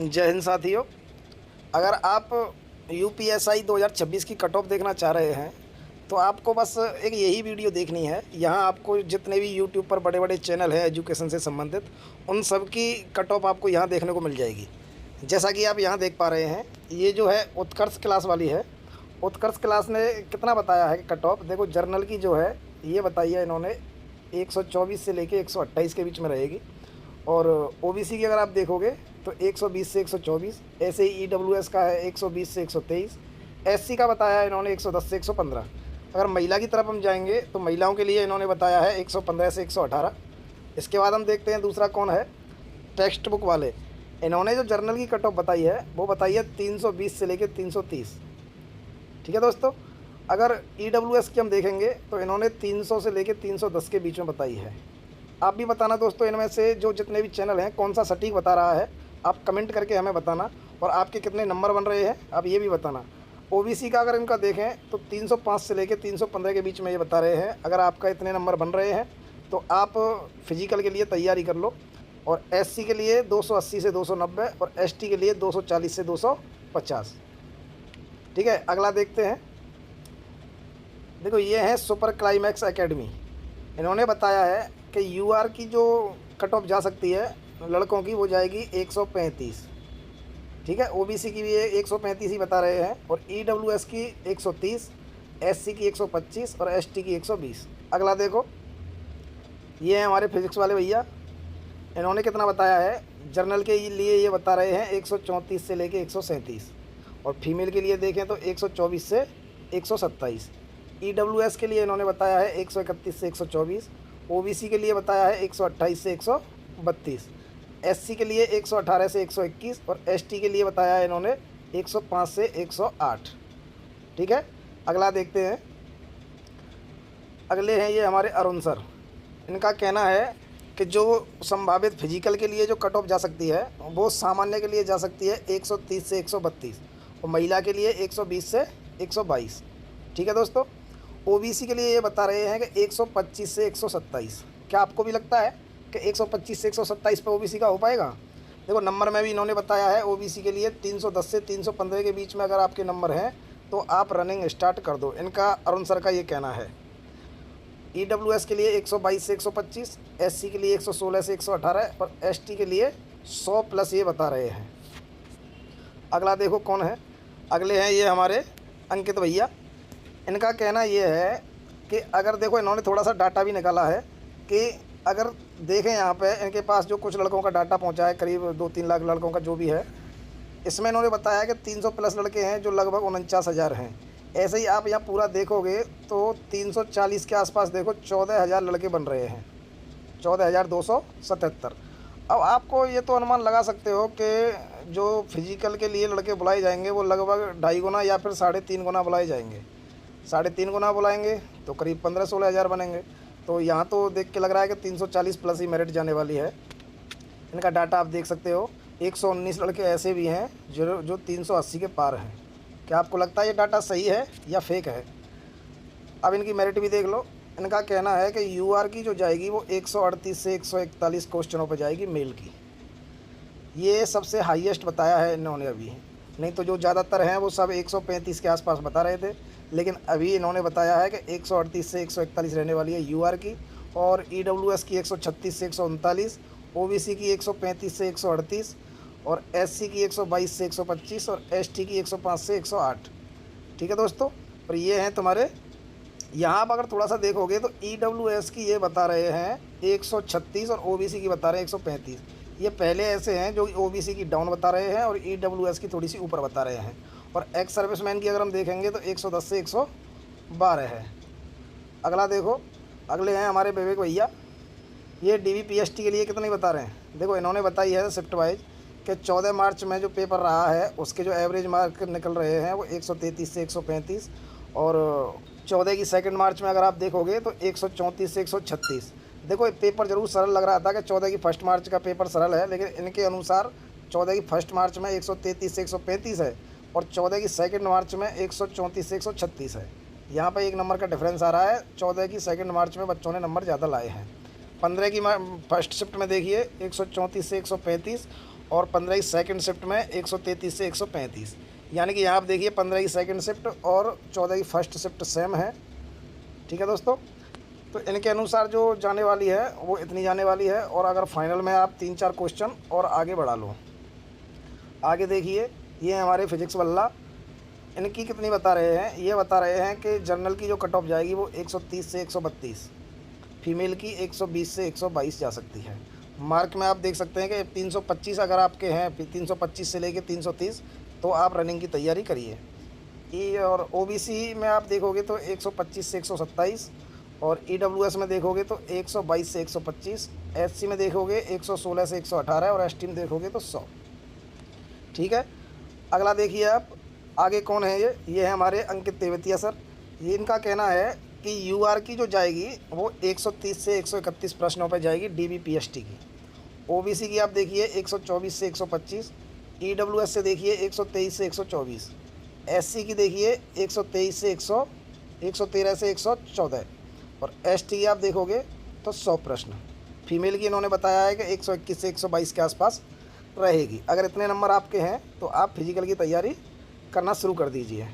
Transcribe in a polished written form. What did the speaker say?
जय हिंद साथियों। अगर आप यूपीएसआई 2026 की कट ऑफ देखना चाह रहे हैं तो आपको बस एक यही वीडियो देखनी है। यहाँ आपको जितने भी यूट्यूब पर बड़े बड़े चैनल हैं एजुकेशन से संबंधित, उन सब की कट ऑफ आपको यहाँ देखने को मिल जाएगी। जैसा कि आप यहाँ देख पा रहे हैं, ये जो है उत्कर्ष क्लास वाली है। उत्कर्ष क्लास ने कितना बताया है कि कट ऑफ देखो, जर्नल की जो है ये बताई है इन्होंने 124 से लेके 128 के बीच में रहेगी। और ओबीसी की अगर आप देखोगे तो 120 से 124, ऐसे ही ईडब्ल्यूएस का है 120 से 123, एससी का बताया है इन्होंने 110 से 115। अगर महिला की तरफ हम जाएंगे तो महिलाओं के लिए इन्होंने बताया है 115 से 118। इसके बाद हम देखते हैं दूसरा कौन है, टेक्स्ट बुक वाले। इन्होंने जो जर्नल की कट ऑफ बताई है वो बताई है 320 से लेकर 330। ठीक है दोस्तों। अगर ईडब्ल्यूएस की हम देखेंगे तो इन्होंने 300 से लेकर 310 के बीच में बताई है। आप भी बताना दोस्तों, इनमें से जो जितने भी चैनल हैं कौन सा सटीक बता रहा है, आप कमेंट करके हमें बताना। और आपके कितने नंबर बन रहे हैं आप ये भी बताना। ओबीसी का अगर इनका देखें तो 305 से लेकर 315 के बीच में ये बता रहे हैं। अगर आपका इतने नंबर बन रहे हैं तो आप फिजिकल के लिए तैयारी कर लो। और एससी के लिए 280 से 290 और एसटी के लिए 240 से 250। ठीक है, अगला देखते हैं। देखो, ये है सुपर क्लाइमैक्स एकेडमी। इन्होंने बताया है कि यूआर की जो कट ऑफ जा सकती है लड़कों की, वो जाएगी 135। ठीक है, ओबीसी की भी 135 ही बता रहे हैं। और ईडब्ल्यूएस की 130, एससी की 125 और एसटी की 120। अगला देखो, ये है हमारे फिजिक्स वाले भैया। इन्होंने कितना बताया है, जर्नल के लिए ये बता रहे हैं 134 से लेके 137। और फीमेल के लिए देखें तो 124 से 127। ईडब्ल्यूएस के लिए इन्होंने बताया है 131 से 124। ओबीसी के लिए बताया है 128 से 132। एससी के लिए 118 से 121 और एसटी के लिए बताया है इन्होंने 105 से 108। ठीक है, अगला देखते हैं। अगले हैं ये हमारे अरुण सर। इनका कहना है कि जो संभावित फिजिकल के लिए जो कट ऑफ जा सकती है वो सामान्य के लिए जा सकती है 130 से 132 और महिला के लिए 120 से 122। ठीक है दोस्तों। ओबीसी के लिए ये बता रहे हैं कि 125 से 127। क्या आपको भी लगता है कि 125 से 127 पे ओबीसी का हो पाएगा? देखो, नंबर में भी इन्होंने बताया है ओबीसी के लिए 310 से 315 के बीच में अगर आपके नंबर हैं तो आप रनिंग स्टार्ट कर दो। इनका अरुण सर का ये कहना है। ईडब्ल्यूएस के लिए 122 से 125, एससी के लिए 116 से 118 और एसटी के लिए 100 प्लस ये बता रहे हैं। अगला देखो कौन है। अगले हैं ये हमारे अंकित भैया। इनका कहना ये है कि अगर देखो, इन्होंने थोड़ा सा डाटा भी निकाला है कि अगर देखें यहाँ पे इनके पास जो कुछ लड़कों का डाटा पहुँचा है, करीब 2-3 लाख लड़कों का जो भी है, इसमें इन्होंने बताया कि 300 प्लस लड़के हैं जो लगभग 49,000 हैं। ऐसे ही आप यहाँ पूरा देखोगे तो 340 के आसपास देखो 14,000 लड़के बन रहे हैं, 14,277। अब आपको ये तो अनुमान लगा सकते हो कि जो फिजिकल के लिए लड़के बुलाए जाएंगे वो लगभग 2.5 गुना या फिर 3.5 गुना बुलाए जाएंगे। 3.5 गुना बुलाएंगे तो करीब 15-16 हज़ार बनेंगे। तो यहाँ तो देख के लग रहा है कि 340 प्लस ही मेरिट जाने वाली है। इनका डाटा आप देख सकते हो। 119 लड़के ऐसे भी हैं जो 380 के पार हैं। क्या आपको लगता है ये डाटा सही है या फेक है? अब इनकी मेरिट भी देख लो। इनका कहना है कि यूआर की जो जाएगी वो 138 से 141 क्वेश्चनों पर जाएगी मेल की। ये सबसे हाईएस्ट बताया है इन्होंने अभी। नहीं तो जो ज़्यादातर हैं वो सब 135 के आसपास बता रहे थे, लेकिन अभी इन्होंने बताया है कि 138 से 141 रहने वाली है यूआर की। और ईडब्ल्यूएस की 136 से 139, ओबीसी की 135 से 138 और एससी की 122 से 125 और एसटी की 105 से 108। ठीक है दोस्तों। और ये हैं तुम्हारे यहाँ पर अगर थोड़ा सा देखोगे तो ईडब्ल्यूएस की ये बता रहे हैं 136 और ओबीसी की बता रहे हैं 135। ये पहले ऐसे हैं जो ओबीसी की डाउन बता रहे हैं और ईडब्ल्यूएस की थोड़ी सी ऊपर बता रहे हैं। और एक्स सर्विसमैन की अगर हम देखेंगे तो 110 से 112 है। अगला देखो, अगले हैं हमारे विवेक भैया। ये डीवीपीएसटी के लिए कितनी बता रहे हैं? देखो, इन्होंने बताई है शिफ्ट वाइज कि 14 मार्च में जो पेपर रहा है उसके जो एवरेज मार्क निकल रहे हैं वो 133 से 135। और 14 की 2 मार्च में अगर आप देखोगे तो 134 से 136। देखो, पेपर ज़रूर सरल लग रहा था कि 14 की 1 मार्च का पेपर सरल है, लेकिन इनके अनुसार 14 की 1 मार्च में 133 से 135 है और 14 की 2 मार्च में 134 से 136 है। यहाँ पर 1 नंबर का डिफरेंस आ रहा है। 14 की 2 मार्च में बच्चों ने नंबर ज़्यादा लाए हैं। 15 की फर्स्ट शिफ्ट में देखिए 134 से 135 और 15 की सेकंड शिफ्ट में 133 से 135, यानी कि यहाँ आप देखिए 15 की सेकंड शिफ्ट और 14 की फर्स्ट शिफ्ट सेम है। ठीक है दोस्तों, तो इनके अनुसार जो जाने वाली है वो इतनी जाने वाली है। और अगर फाइनल में आप 3-4 क्वेश्चन और आगे बढ़ा लो, आगे देखिए ये हमारे फिजिक्स वाला, इनकी कितनी बता रहे हैं, ये बता रहे हैं कि जनरल की जो कट ऑफ जाएगी वो 130 से 132, फीमेल की 120 से 122 जा सकती है। मार्क में आप देख सकते हैं कि 325 अगर आपके हैं, 325 से लेके 330, तो आप रनिंग की तैयारी करिए। ई और ओबीसी में आप देखोगे तो 125 से 127, और ईडब्ल्यूएस में देखोगे तो 122 से 125, एससी में देखोगे 116 से 118, और एसटी में देखोगे तो 100। ठीक है, अगला देखिए आप, आगे कौन है ये है हमारे अंकित तेवतिया सर। ये इनका कहना है कि यूआर की जो जाएगी वो 130 से 131 प्रश्नों पर जाएगी डीबीपीएसटी की। ओबीसी की आप देखिए 124 से 125, ईडब्ल्यूएस से देखिए 123 से 124, एससी की देखिए 123 से 113 से 114, और एसटी की आप देखोगे तो 100 प्रश्न। फीमेल की इन्होंने बताया है कि 121 से 122 के आसपास रहेगी। अगर इतने नंबर आपके हैं तो आप फिजिकल की तैयारी करना शुरू कर दीजिए।